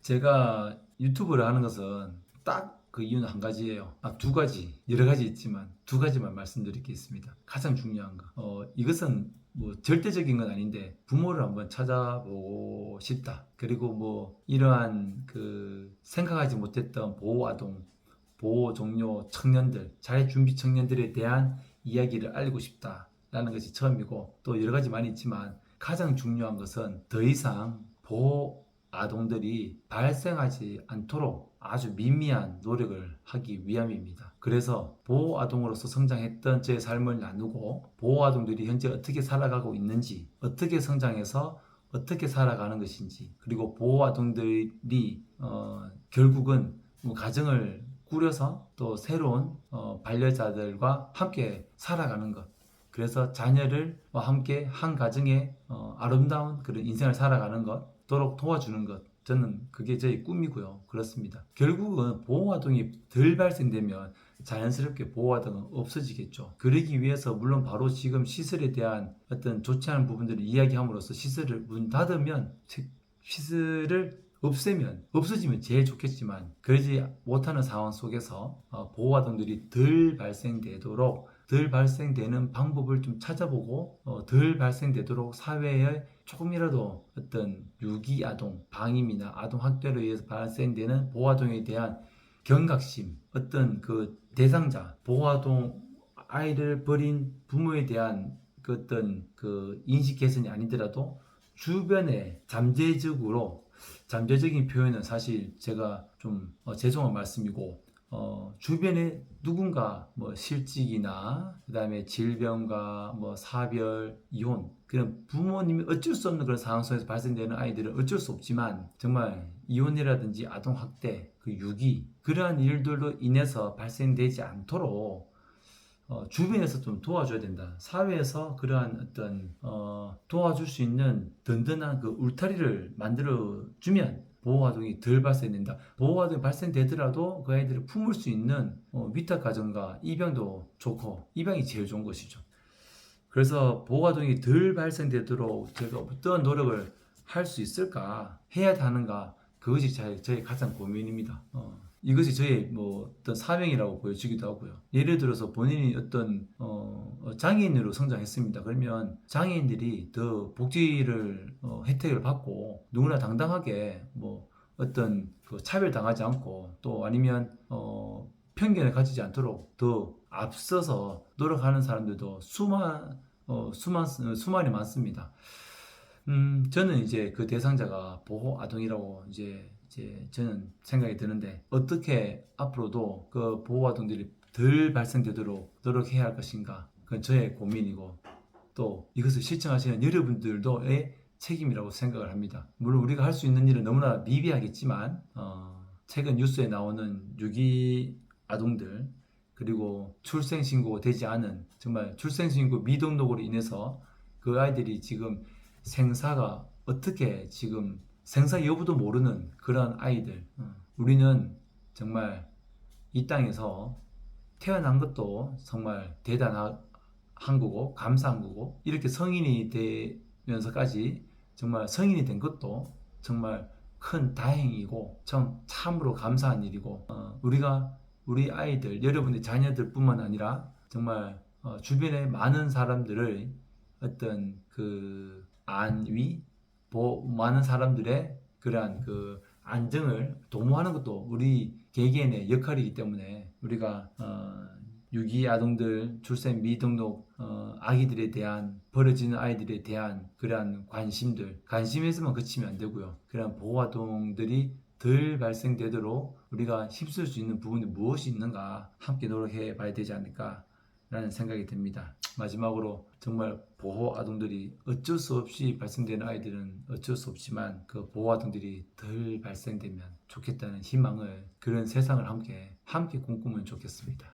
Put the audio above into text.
제가 유튜브를 하는 것은 딱 그 이유는 한 가지예요. 두 가지, 여러 가지 있지만 두 가지만 말씀드리겠습니다. 가장 중요한 거. 이것은 뭐 절대적인 건 아닌데 부모를 한번 찾아보고 싶다. 그리고 뭐 이러한 그 생각하지 못했던 보호 아동, 보호 종료 청년들, 자해준비 청년들에 대한 이야기를 알리고 싶다라는 것이 처음이고, 또 여러 가지 많이 있지만 가장 중요한 것은 더 이상 보호 아동들이 발생하지 않도록 아주 미미한 노력을 하기 위함입니다. 그래서 보호 아동으로서 성장했던 제 삶을 나누고, 보호 아동들이 현재 어떻게 살아가고 있는지, 어떻게 성장해서 어떻게 살아가는 것인지, 그리고 보호 아동들이 결국은 뭐 가정을 꾸려서 또 새로운 반려자들과 함께 살아가는 것, 그래서 자녀를 함께 한 가정의 아름다운 그런 인생을 살아가는 것도록 도와주는 것, 저는 그게 저의 꿈이고요. 그렇습니다. 결국은 보호아동이 덜 발생되면 자연스럽게 보호아동은 없어지겠죠. 그러기 위해서 물론 바로 지금 시설에 대한 어떤 좋지 않은 부분들을 이야기함으로써 시설을 문 닫으면, 시설을 없애면, 없어지면 제일 좋겠지만 그러지 못하는 상황 속에서 보호아동들이 덜 발생되는 방법을 좀 찾아보고, 덜 발생되도록 사회에 조금이라도 어떤 유기아동, 방임이나 아동학대로 의해서 발생되는 보호아동에 대한 경각심, 어떤 그 대상자, 보호아동 아이를 버린 부모에 대한 그 어떤 그 인식 개선이 아니더라도 주변에 잠재적인 표현은 사실 제가 좀 죄송한 말씀이고, 주변에 누군가 뭐 실직이나 그 다음에 질병과 뭐 사별, 이혼, 그런 부모님이 어쩔 수 없는 그런 상황 속에서 발생되는 아이들은 어쩔 수 없지만, 정말 이혼이라든지 아동학대, 그 유기, 그러한 일들로 인해서 발생되지 않도록 주변에서 좀 도와줘야 된다. 사회에서 그러한 어떤 도와줄 수 있는 든든한 그 울타리를 만들어주면 보호아동이 덜 발생된다. 보호아동이 발생되더라도 그 아이들을 품을 수 있는 위탁 가정과 입양도 좋고, 입양이 제일 좋은 것이죠. 그래서 보호아동이 덜 발생되도록 제가 어떤 노력을 할 수 있을까, 해야 하는가, 그것이 저의 가장 고민입니다. 이것이 저의 뭐 어떤 사명이라고 보여지기도 하고요. 예를 들어서 본인이 어떤 장애인으로 성장했습니다. 그러면 장애인들이 더 복지를 혜택을 받고 누구나 당당하게 뭐 어떤 그 차별당하지 않고, 또 아니면 편견을 가지지 않도록 더 앞서서 노력하는 사람들도 수많이 많습니다. 저는 이제 그 대상자가 보호 아동이라고 이제 저는 생각이 드는데, 어떻게 앞으로도 그 보호 아동들이 덜 발생되도록 노력해야 할 것인가, 그건 저의 고민이고, 또 이것을 시청하시는 여러분들도의 책임이라고 생각을 합니다. 물론 우리가 할 수 있는 일은 너무나 미비하겠지만, 최근 뉴스에 나오는 유기 아동들, 그리고 출생신고 되지 않은, 정말 출생신고 미등록으로 인해서 그 아이들이 지금 생사가 어떻게, 지금 생사 여부도 모르는 그런 아이들, 우리는 정말 이 땅에서 태어난 것도 정말 대단한 거고 감사한 거고, 이렇게 성인이 되면서까지 정말 성인이 된 것도 정말 큰 다행이고 참으로 감사한 일이고, 우리가 우리 아이들, 여러분의 자녀들 뿐만 아니라 정말 주변에 많은 사람들을 어떤 그 안위, 많은 사람들의 그러한 그 안정을 도모하는 것도 우리 개개인의 역할이기 때문에, 우리가 유기 아동들, 출생 미등록 아기들에 대한, 버려지는 아이들에 대한 그러한 관심에서만 그치면 안 되고요. 그러한 보호 아동들이 덜 발생되도록 우리가 힘쓸 수 있는 부분이 무엇이 있는가 함께 노력해 봐야 되지 않을까 라는 생각이 듭니다. 마지막으로, 정말 보호 아동들이 어쩔 수 없이 발생되는 아이들은 어쩔 수 없지만, 그 보호 아동들이 덜 발생되면 좋겠다는 희망을, 그런 세상을 함께 꿈꾸면 좋겠습니다.